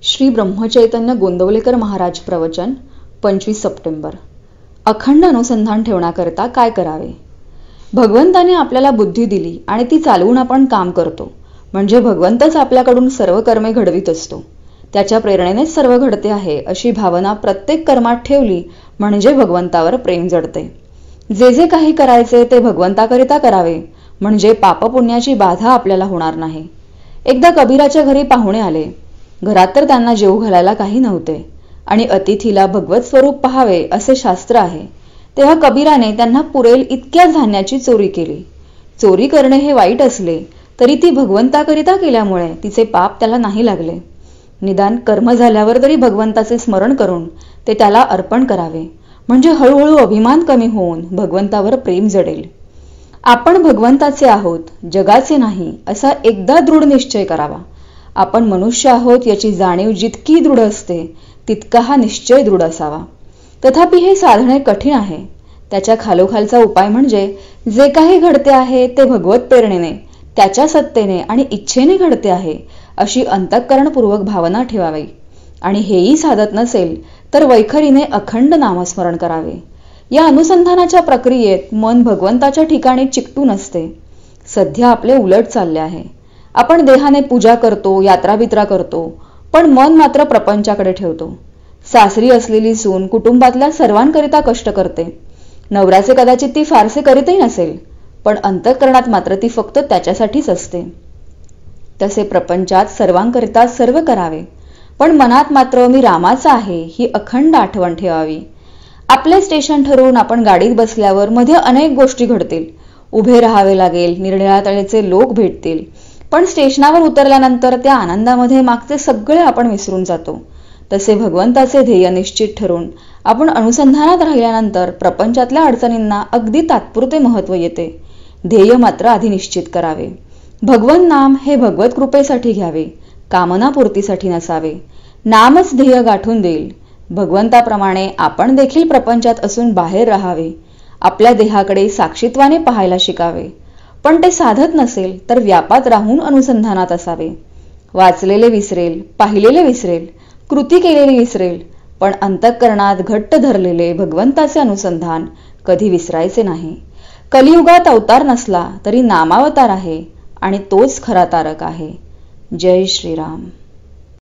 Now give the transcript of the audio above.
श्री ब्रह्मचैतन्य गोंदवलेकर महाराज प्रवचन 25 सप्टेंबर। अखंड अनुसंधान ठेवण्याकरता काय करावे? भगवंताने आपल्याला बुद्धी दिली आणि ती चालवून आपण काम करतो, म्हणजे भगवंतच आपल्याकडून सर्व कर्मे घडवीत असतो. त्याच्या प्रेरणेनेच सर्व घडते आहे अशी भावना प्रत्येक कर्मात ठेवली म्हणजे भगवंतावर प्रेम जडते. जे जे काही करायचे ते भगवंताकरिता करावे, म्हणजे पापपुण्याची बाधा आपल्याला होणार नाही. एकदा कबीराच्या घरी पाहुणे आले. घरात तर त्यांना जेवू घालायला काही नव्हते आणि अतिथीला भगवत स्वरूप पाहावे असे शास्त्र आहे. तेव्हा कबीराने त्यांना पुरेल इतक्या धान्याची चोरी केली. चोरी करणे हे वाईट असले तरी ती भगवंताकरिता केल्यामुळे तिचे पाप त्याला नाही लागले. निदान कर्म झाल्यावर तरी भगवंताचे स्मरण करून ते त्याला अर्पण करावे, म्हणजे हळूहळू अभिमान कमी होऊन भगवंतावर प्रेम जडेल. आपण भगवंताचे आहोत, जगाचे नाही असा एकदा दृढ निश्चय करावा. आपण मनुष्य आहोत याची जाणीव जितकी दृढ असते तितका हा निश्चय दृढ असावा. तथापि हे साधणे कठीण आहे. त्याच्या खालोखालचा उपाय म्हणजे जे काही घडते आहे ते भगवत प्रेरणेने, त्याच्या सत्तेने आणि इच्छेने घडते आहे अशी अंतःकरणपूर्वक भावना ठेवावी. आणि हेही साधत नसेल तर वैखरीने अखंड नामस्मरण करावे. या अनुसंधानाच्या प्रक्रियेत मन भगवंताच्या ठिकाणी चिकटून असते. सध्या आपले उलट चालले आहे. आपण देहाने पूजा करतो, यात्राबित्रा करतो, पण मन मात्र प्रपंचाकडे ठेवतो. सासरी असलेली सून कुटुंबातल्या सर्वांकरिता कष्ट करते. नवऱ्याचे कदाचित ती फारसे करीतही नसेल, पण अंतःकरणात मात्र ती फक्त त्याच्यासाठीच असते. तसे प्रपंचात सर्वांकरिता सर्व करावे, पण मनात मात्र मी रामाचा आहे ही अखंड आठवण ठेवावी. आपले स्टेशन ठरवून आपण गाडीत बसल्यावर मध्ये अनेक गोष्टी घडतील. उभे राहावे लागेल, निरनिराळेचे लोक भेटतील, पण स्टेशनावर उतरल्यानंतर त्या आनंदामध्ये मागचे सगळे आपण विसरून जातो. तसे भगवंताचे ध्येय निश्चित ठरून आपण अनुसंधानात राहिल्यानंतर प्रपंचातल्या अडचणींना अगदी तात्पुरते महत्त्व येते. ध्येय मात्र आधी निश्चित करावे. भगवन नाम हे भगवत कृपेसाठी घ्यावे, कामनापूर्तीसाठी नसावे. नामच ध्येय गाठून देईल. भगवंताप्रमाणे आपण देखील प्रपंचात असून बाहेर राहावे. आपल्या देहाकडे साक्षीत्वाने पाहायला शिकावे. पण ते साधत नसेल तर व्यापात राहून अनुसंधानात असावे. वाचलेले विसरेल, पाहिलेले विसरेल, कृती केलेली विसरेल, पण अंतःकरणात घट्ट धरलेले भगवंताचे अनुसंधान कधी विसरायचे नाही. कलियुगात अवतार नसला तरी नामावतार आहे आणि तोच खरा तारक आहे. जय श्रीराम.